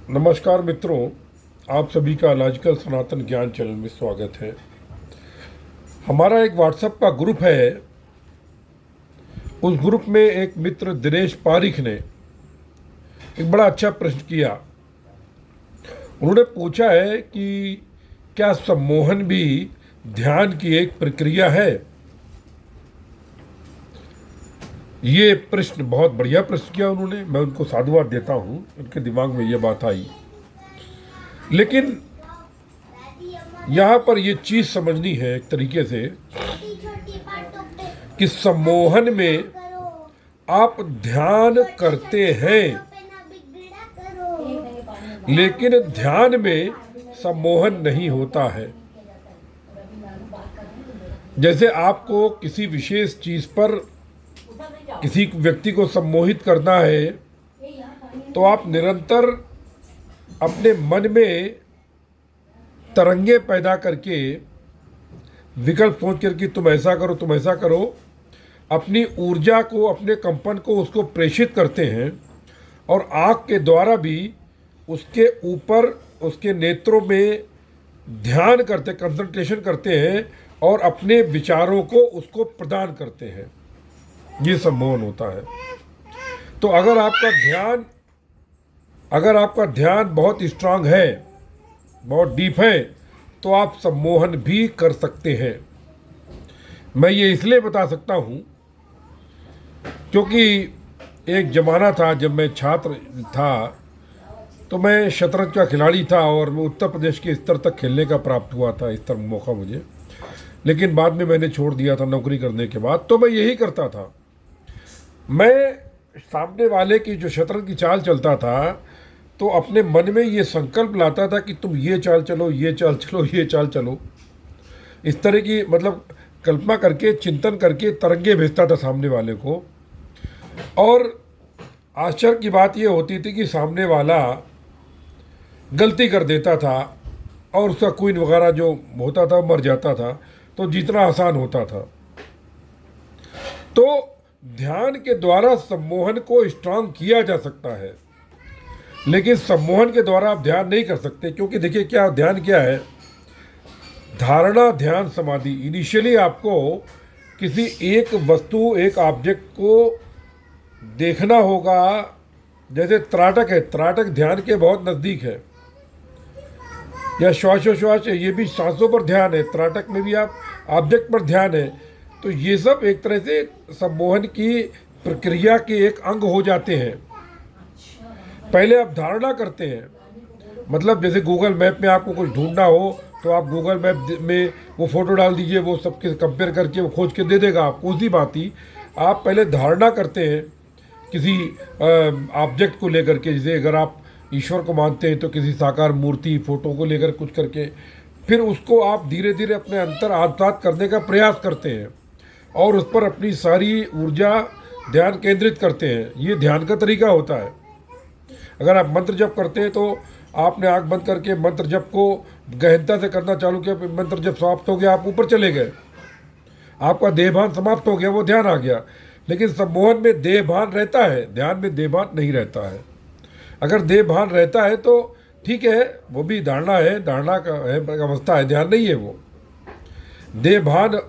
नमस्कार मित्रों, आप सभी का लॉजिकल सनातन ज्ञान चैनल में स्वागत है। हमारा एक व्हाट्सएप का ग्रुप है। उस ग्रुप में एक मित्र दिनेश पारिख ने एक बड़ा अच्छा प्रश्न किया। उन्होंने पूछा है कि क्या सम्मोहन भी ध्यान की एक प्रक्रिया है। ये प्रश्न बहुत बढ़िया प्रश्न किया उन्होंने, मैं उनको साधुवाद देता हूँ। उनके दिमाग में ये बात आई, लेकिन यहाँ पर ये चीज़ समझनी है एक तरीके से कि सम्मोहन में आप ध्यान करते हैं, लेकिन ध्यान में सम्मोहन नहीं होता है। जैसे आपको किसी विशेष चीज़ पर किसी व्यक्ति को सम्मोहित करना है, तो आप निरंतर अपने मन में तरंगे पैदा करके, विकल्प सोच कर कि तुम ऐसा करो, तुम ऐसा करो, अपनी ऊर्जा को, अपने कंपन को उसको प्रेषित करते हैं और आँख के द्वारा भी उसके ऊपर, उसके नेत्रों में ध्यान करते, कंसंट्रेशन करते हैं और अपने विचारों को उसको प्रदान करते हैं। ये सम्मोहन होता है। तो अगर आपका ध्यान बहुत स्ट्रांग है, बहुत डीप है, तो आप सम्मोहन भी कर सकते हैं। मैं ये इसलिए बता सकता हूँ क्योंकि एक ज़माना था जब मैं छात्र था, तो मैं शतरंज का खिलाड़ी था और मैं उत्तर प्रदेश के स्तर तक खेलने का प्राप्त हुआ था, इस तरह मौका मुझे। लेकिन बाद में मैंने छोड़ दिया था नौकरी करने के बाद। तो मैं यही करता था, मैं सामने वाले की जो शतरंज की चाल चलता था, तो अपने मन में ये संकल्प लाता था कि तुम ये चाल चलो, ये चाल चलो, ये चाल चलो। इस तरह की मतलब कल्पना करके, चिंतन करके तरंगे भेजता था सामने वाले को। और आश्चर्य की बात ये होती थी कि सामने वाला गलती कर देता था और उसका क्वीन वगैरह जो होता था मर जाता था, तो जीतना आसान होता था। तो ध्यान के द्वारा सम्मोहन को स्ट्रांग किया जा सकता है, लेकिन सम्मोहन के द्वारा आप ध्यान नहीं कर सकते। क्योंकि देखिए क्या ध्यान क्या है, धारणा, ध्यान, समाधि। इनिशियली आपको किसी एक वस्तु, एक ऑब्जेक्ट को देखना होगा। जैसे त्राटक है, त्राटक ध्यान के बहुत नज़दीक है। या श्वासोश्वास है, ये भी सांसों पर ध्यान है। त्राटक में भी आप ऑब्जेक्ट पर ध्यान है। तो ये सब एक तरह से सम्मोहन की प्रक्रिया के एक अंग हो जाते हैं। पहले आप धारणा करते हैं, मतलब जैसे गूगल मैप में आपको कुछ ढूंढना हो, तो आप गूगल मैप में वो फ़ोटो डाल दीजिए, वो सबके कंपेयर करके वो खोज के दे देगा आपको। उसी बात ही आप पहले धारणा करते हैं किसी ऑब्जेक्ट को लेकर के। जैसे अगर आप ईश्वर को मानते हैं तो किसी साकार मूर्ति, फोटो को लेकर कुछ करके, फिर उसको आप धीरे धीरे अपने अंतर आत्मसात करने का प्रयास करते हैं और उस पर अपनी सारी ऊर्जा, ध्यान केंद्रित करते हैं। ये ध्यान का तरीका होता है। अगर आप मंत्र जप करते हैं तो आपने आंख बंद करके मंत्र जप को गहनता से करना चालू किया, मंत्र जप समाप्त हो गया, आप ऊपर चले गए, आपका देहभान समाप्त हो गया, वो ध्यान आ गया। लेकिन सम्मोहन में देहभान रहता है, ध्यान में देहभान नहीं रहता है। अगर देहभान रहता है तो ठीक है, वो भी धारणा है, धारणा का है अवस्था है, ध्यान नहीं है वो। देहभान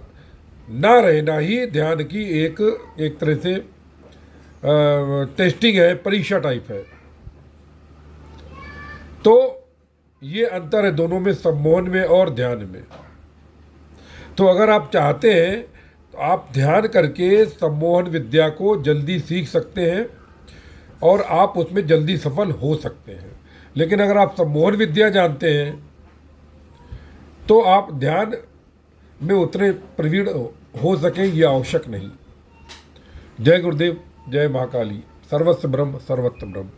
ना रहना ही ध्यान की एक तरह से टेस्टिंग है, परीक्षा टाइप है। तो ये अंतर है दोनों में, सम्मोहन में और ध्यान में। तो अगर आप चाहते हैं तो आप ध्यान करके सम्मोहन विद्या को जल्दी सीख सकते हैं और आप उसमें जल्दी सफल हो सकते हैं। लेकिन अगर आप सम्मोहन विद्या जानते हैं तो आप ध्यान में उतने प्रवीण हो सकें, यह आवश्यक नहीं। जय गुरुदेव, जय महाकाली। सर्वस्य ब्रह्म, सर्वत्र ब्रह्म।